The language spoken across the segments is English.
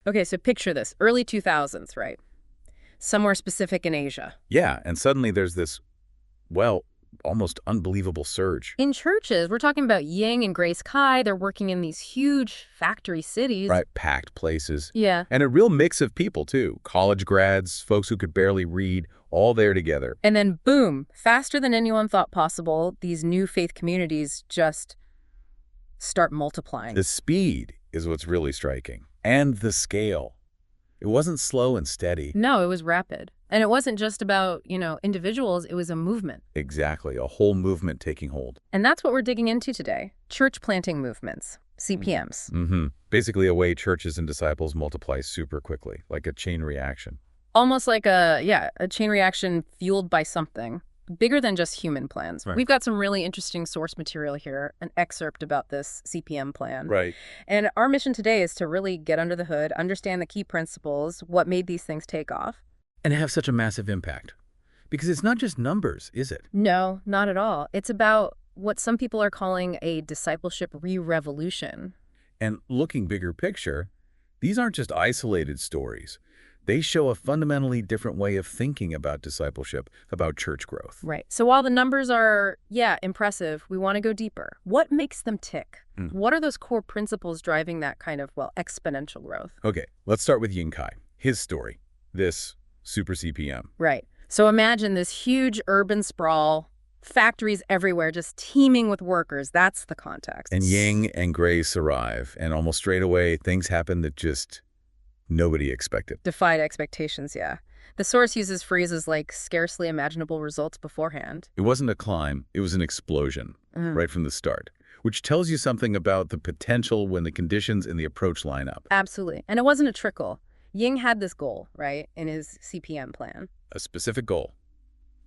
Okay, so picture this. Early 2000s, right? Somewhere specific in Asia. Yeah, and suddenly there's this, well, almost unbelievable surge. In churches, we're talking about Ying and Grace Kai. They're working in these huge factory cities. Right, packed places. Yeah. And a real mix of people, too. College grads, folks who could barely read, all there together. And then, boom, faster than anyone thought possible, these new faith communities just start multiplying. The speed is what's really striking. And the scale. It wasn't slow and steady. No, it was rapid. And it wasn't just about, individuals. It was a movement. Exactly, a whole movement taking hold. And that's what we're digging into today. Church planting movements, CPMs. Basically a way churches and disciples multiply super quickly, like a chain reaction. Almost like a chain reaction fueled by something bigger than just human plans. Right. We've got some really interesting source material here, an excerpt about this CPM plan. Right. And our mission today is to really get under the hood, understand the key principles, what made these things take off. And have such a massive impact. Because it's not just numbers, is it? No, not at all. It's about what some people are calling a discipleship re-revolution. And looking bigger picture, these aren't just isolated stories. They show a fundamentally different way of thinking about discipleship, about church growth. Right. So while the numbers are, impressive, we want to go deeper. What makes them tick? What are those core principles driving that kind of, exponential growth? Okay, let's start with Ying Kai, his story, this super CPM. Right. So imagine this huge urban sprawl, factories everywhere, just teeming with workers. That's the context. And Ying and Grace arrive, and almost straight away, things happen that just nobody expected. Defied expectations, yeah. The source uses phrases like scarcely imaginable results beforehand. It wasn't a climb, it was an explosion, right from the start, which tells you something about the potential when the conditions and the approach line up. Absolutely. And it wasn't a trickle. Ying had this goal, right, in his CPM plan. A specific goal,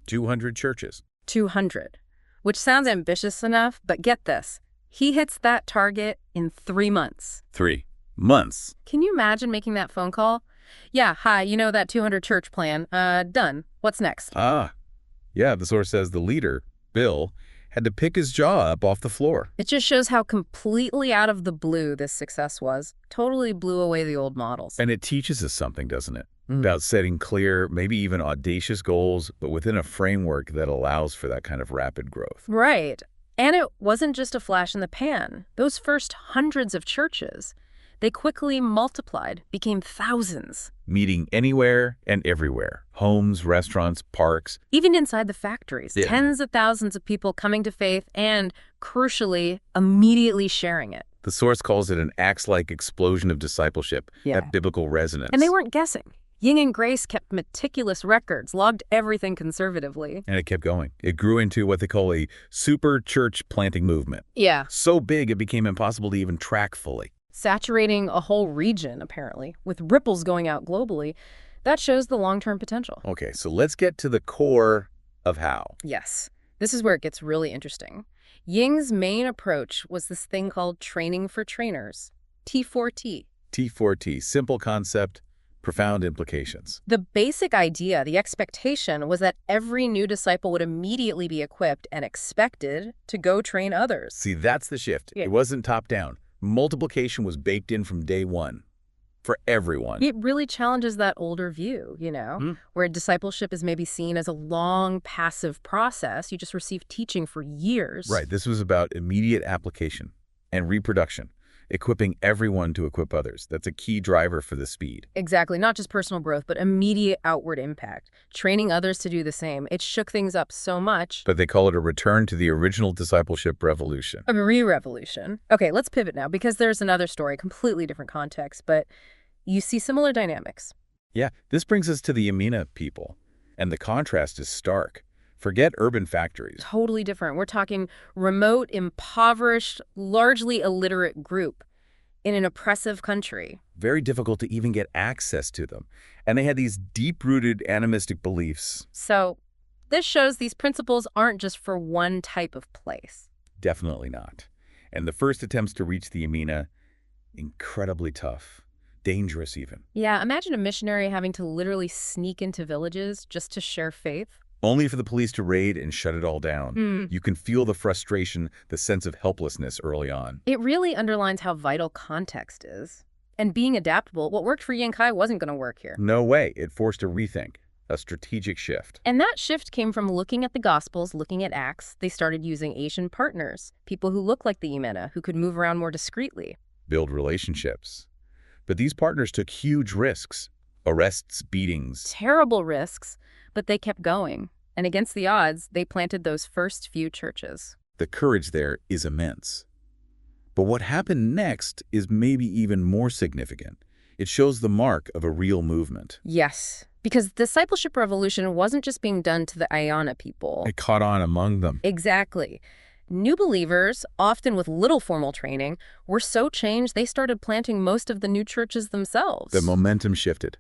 200 churches. 200, which sounds ambitious enough, but get this. He hits that target in 3 months. 3 months. Can you imagine making that phone call? Yeah, hi, that 200 church plan. Done. What's next? Yeah, the source says the leader, Bill, had to pick his jaw up off the floor. It just shows how completely out of the blue this success was. Totally blew away the old models. And it teaches us something, doesn't it? About setting clear, maybe even audacious goals, but within a framework that allows for that kind of rapid growth. Right. And it wasn't just a flash in the pan. Those first hundreds of churches, they quickly multiplied, became thousands. Meeting anywhere and everywhere. Homes, restaurants, parks. Even inside the factories, Yeah. Tens of thousands of people coming to faith and, crucially, immediately sharing it. The source calls it an axe-like explosion of discipleship, that biblical resonance. And they weren't guessing. Ying and Grace kept meticulous records, logged everything conservatively. And it kept going. It grew into what they call a super church planting movement. Yeah. So big it became impossible to even track fully. Saturating a whole region, apparently, with ripples going out globally. That shows the long-term potential. Okay, so let's get to the core of how. Yes. This is where it gets really interesting. Ying's main approach was this thing called training for trainers, T4T. T4T, simple concept, profound implications. The basic idea, the expectation, was that every new disciple would immediately be equipped and expected to go train others. See, that's the shift. Yeah. It wasn't top-down. Multiplication was baked in from day one for everyone. It really challenges that older view, where discipleship is maybe seen as a long, passive process. You just receive teaching for years. Right. This was about immediate application and reproduction, equipping everyone to equip others. That's a key driver for the speed. Exactly. Not just personal growth, but immediate outward impact. Training others to do the same. It shook things up so much. But they call it a return to the original discipleship revolution. A re-revolution. Okay, let's pivot now, because there's another story, completely different context, but you see similar dynamics. Yeah, this brings us to the Yamina people, and the contrast is stark. Forget urban factories. Totally different. We're talking remote, impoverished, largely illiterate group in an oppressive country. Very difficult to even get access to them. And they had these deep-rooted animistic beliefs. So this shows these principles aren't just for one type of place. Definitely not. And the first attempts to reach the Yamina, incredibly tough. Dangerous even. Yeah, imagine a missionary having to literally sneak into villages just to share faith. Only for the police to raid and shut it all down. You can feel the frustration, the sense of helplessness early on. It really underlines how vital context is. And being adaptable, what worked for Ying Kai wasn't going to work here. No way. It forced a rethink, a strategic shift. And that shift came from looking at the Gospels, looking at Acts. They started using Asian partners, people who looked like the Imena, who could move around more discreetly. Build relationships. But these partners took huge risks. Arrests, beatings. Terrible risks, but they kept going. And against the odds, they planted those first few churches. The courage there is immense. But what happened next is maybe even more significant. It shows the mark of a real movement. Yes, because the discipleship revolution wasn't just being done to the Ayana people. It caught on among them. Exactly. New believers, often with little formal training, were so changed they started planting most of the new churches themselves. The momentum shifted.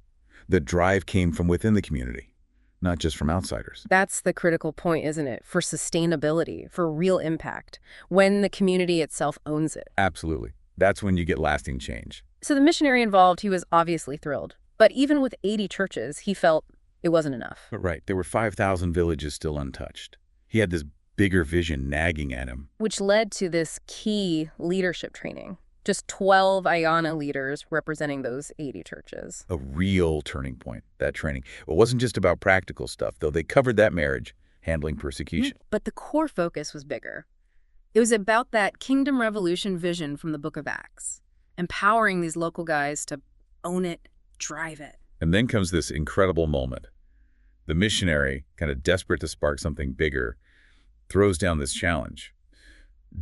The drive came from within the community, not just from outsiders. That's the critical point, isn't it? For sustainability, for real impact, when the community itself owns it. Absolutely. That's when you get lasting change. So the missionary involved, he was obviously thrilled. But even with 80 churches, he felt it wasn't enough. But right, there were 5,000 villages still untouched. He had this bigger vision nagging at him. Which led to this key leadership training. Just 12 Ayana leaders representing those 80 churches. A real turning point, that training. It wasn't just about practical stuff, though. They covered that marriage, handling persecution. But the core focus was bigger. It was about that kingdom revolution vision from the book of Acts, empowering these local guys to own it, drive it. And then comes this incredible moment. The missionary, kind of desperate to spark something bigger, throws down this challenge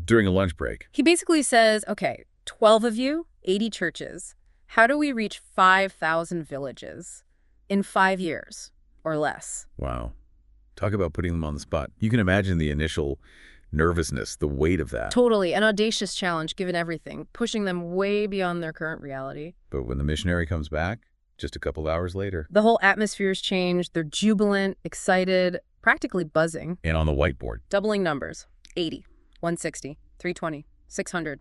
during a lunch break. He basically says, okay, 12 of you, 80 churches. How do we reach 5,000 villages in 5 years or less? Wow. Talk about putting them on the spot. You can imagine the initial nervousness, the weight of that. Totally. An audacious challenge given everything, pushing them way beyond their current reality. But when the missionary comes back, just a couple hours later. The whole atmosphere's changed. They're jubilant, excited, practically buzzing. And on the whiteboard. Doubling numbers. 80, 160, 320, 600.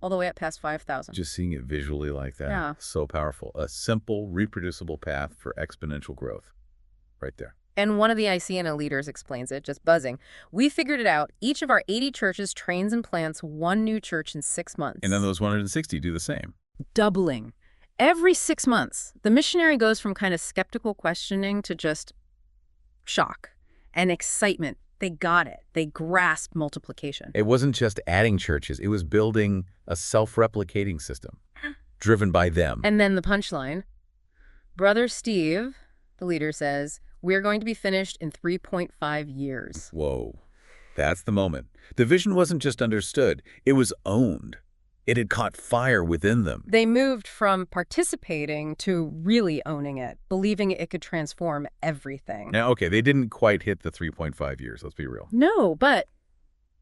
All the way up past 5,000. Just seeing it visually like that. Yeah. So powerful. A simple, reproducible path for exponential growth. Right there. And one of the Icena leaders explains it, just buzzing. We figured it out. Each of our 80 churches trains and plants one new church in 6 months. And then those 160 do the same. Doubling. Every 6 months, the missionary goes from kind of skeptical questioning to just shock and excitement. They got it. They grasped multiplication. It wasn't just adding churches. It was building a self-replicating system driven by them. And then the punchline. Brother Steve, the leader says, we're going to be finished in 3.5 years. Whoa. That's the moment. The vision wasn't just understood. It was owned. It had caught fire within them. They moved from participating to really owning it, believing it could transform everything. Now, okay, they didn't quite hit the 3.5 years, let's be real. No, but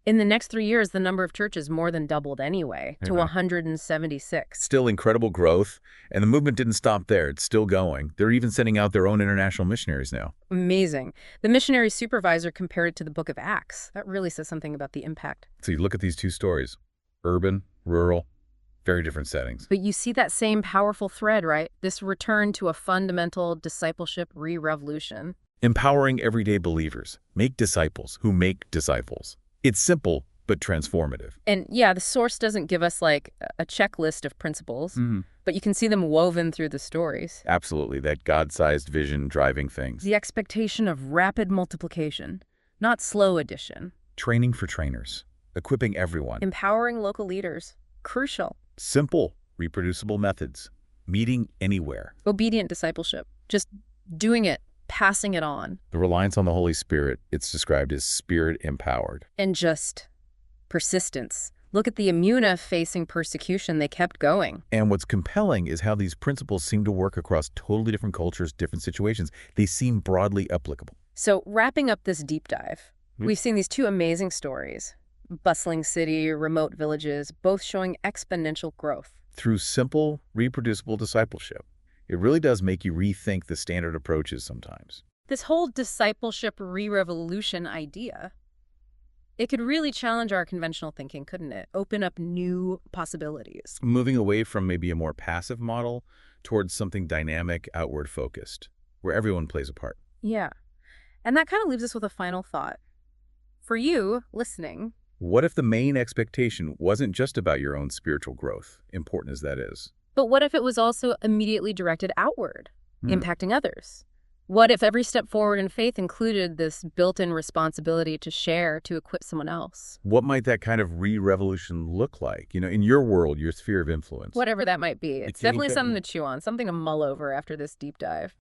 in the next 3 years, the number of churches more than doubled anyway, to 176. Still incredible growth, and the movement didn't stop there. It's still going. They're even sending out their own international missionaries now. Amazing. The missionary supervisor compared it to the book of Acts. That really says something about the impact. So you look at these two stories. Urban, rural, very different settings. But you see that same powerful thread, right? This return to a fundamental discipleship re-revolution. Empowering everyday believers. Make disciples who make disciples. It's simple, but transformative. And yeah, the source doesn't give us like a checklist of principles, but you can see them woven through the stories. Absolutely, that God-sized vision driving things. The expectation of rapid multiplication, not slow addition. Training for trainers. Equipping everyone. Empowering local leaders. Crucial. Simple, reproducible methods. Meeting anywhere. Obedient discipleship. Just doing it, passing it on. The reliance on the Holy Spirit, it's described as spirit-empowered. And just persistence. Look at the Imuna facing persecution. They kept going. And what's compelling is how these principles seem to work across totally different cultures, different situations. They seem broadly applicable. So wrapping up this deep dive, we've seen these two amazing stories. Bustling city, remote villages, both showing exponential growth. Through simple, reproducible discipleship. It really does make you rethink the standard approaches sometimes. This whole discipleship re-revolution idea, it could really challenge our conventional thinking, couldn't it? Open up new possibilities. Moving away from maybe a more passive model towards something dynamic, outward-focused, where everyone plays a part. Yeah. And that kind of leaves us with a final thought. For you, listening, what if the main expectation wasn't just about your own spiritual growth, important as that is? But what if it was also immediately directed outward, Hmm. impacting others? What if every step forward in faith included this built-in responsibility to share, to equip someone else? What might that kind of re-revolution look like? In your world, your sphere of influence? Whatever that might be. The It's king definitely something thing? to chew on, something to mull over after this deep dive.